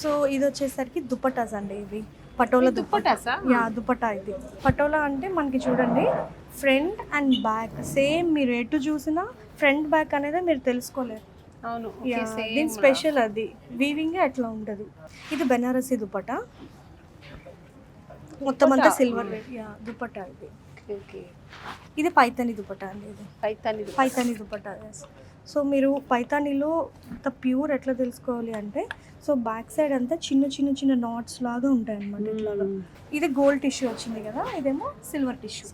So ఇది వచ్చేసరికి దుపట్టాస్ అండి. ఇవి పటోలా దుప్పటాసా? యా దుపట్టా ఇది. పటోలా అంటే మనకి చూడండి ఫ్రంట్ అండ్ బ్యాక్ సేమ్, మీరు ఎటు చూసినా ఫ్రంట్ బ్యాక్ అనేది మీరు తెలుసుకోలేరు. అవును. యా ఓకే, సేమ్ దీని స్పెషల్ అది వీవింగ్ అట్లా ఉండదు. ఇది బెనారసి దుపట్టా, మొత్తం అంతా సిల్వర్ యా దుపట్టా ఇది. ఓకే. ఇది పైతాని దుపట్టా అండి. ఇది పైతాని పైతాని దుపట్టా. సో మీరు పైతానీలో అంత ప్యూర్ ఎట్లా తెలుసుకోవాలి అంటే, సో బ్యాక్ సైడ్ అంతా చిన్న చిన్న చిన్న నాట్స్ లాగా ఉంటాయి అన్నమాట ఇట్లాగా. ఇది గోల్డ్ టిష్యూ వచ్చింది కదా, ఇదేమో silver tissue.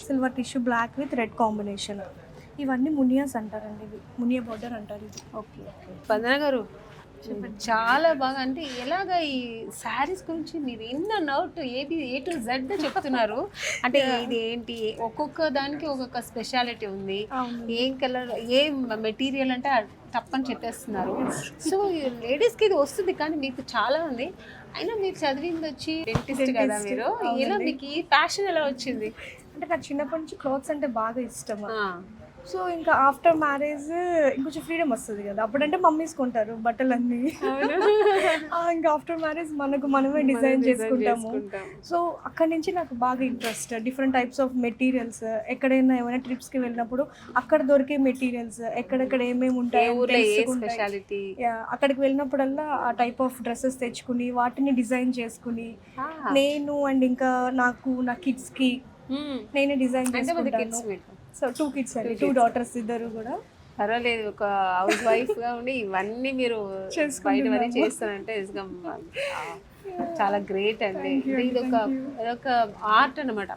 Silver tissue black with red combination. ఇవన్నీ మునియాస్ అంటారండి, ఇవి మునియా బార్డర్ అంటారు ఇది. ఓకే. వందన గారు చాలా బాగా, అంటే ఎలాగా ఈ శారీస్ గురించి మీరు in and out A to Z చెప్తున్నారు. అంటే ఇది ఏంటి, ఒక్కొక్క దానికి ఒక్కొక్క స్పెషాలిటీ ఉంది. ఏం కలర్, ఏం మెటీరియల్ అంటే తప్పని చెప్పేస్తున్నారు. సో లేడీస్కి ఇది వస్తుంది, కానీ మీకు చాలా ఉంది. అయినా మీరు చదివింది వచ్చి డెంటిస్ట్ కదా, మీరు ఎలా మీకు ఈ ప్యాషన్ ఎలా వచ్చింది? అంటే నాకు చిన్నప్పటి నుంచి క్లాత్స్ అంటే బాగా ఇష్టం. సో ఇంకా ఆఫ్టర్ మ్యారేజ్ ఇంకొంచెం ఫ్రీడమ్ వస్తుంది కదా, అప్పుడంటే మమ్మీస్ కొంటారు బట్టలన్నీ. ఇంకా ఆఫ్టర్ మ్యారేజ్ మనమే డిజైన్ చేసుకుంటాము. సో అక్కడి నుంచి నాకు బాగా interest, different types of materials, ఎక్కడైనా ఏమైనా ట్రిప్స్కి వెళ్ళినప్పుడు అక్కడ దొరికే మెటీరియల్స్, ఎక్కడెక్కడ ఏమేమి ఉంటాయి, అక్కడికి వెళ్ళినప్పుడల్లా ఆ టైప్ ఆఫ్ డ్రెస్సెస్ తెచ్చుకుని వాటిని డిజైన్ చేసుకుని నేను అండ్ ఇంకా నా కిడ్స్కి నేనే డిజైన్ చేసుకుంటాను. సో 2 kids అండి, 2 daughters, ఇద్దరు కూడా. పర్వాలేదు, ఒక హౌస్ వైఫ్ గా ఉండి ఇవన్నీ మీరు బయట వరకు చేస్తారంటే చాలా గ్రేట్ అండి. ఇది ఒక ఆర్ట్ అన్నమాట.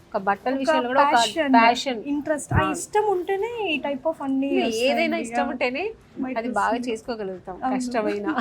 ఒక బట్టల విషయంలో కూడా ఒక ప్యాషన్, ఇంట్రెస్ట్, ఆ ఇష్టం ఉంటేనే ఈ టైప్ ఆఫ్ అన్ని, ఏదైనా ఇష్టం ఉంటేనే అది బాగా చేసుకోగలుగుతాం, కష్టమైనా.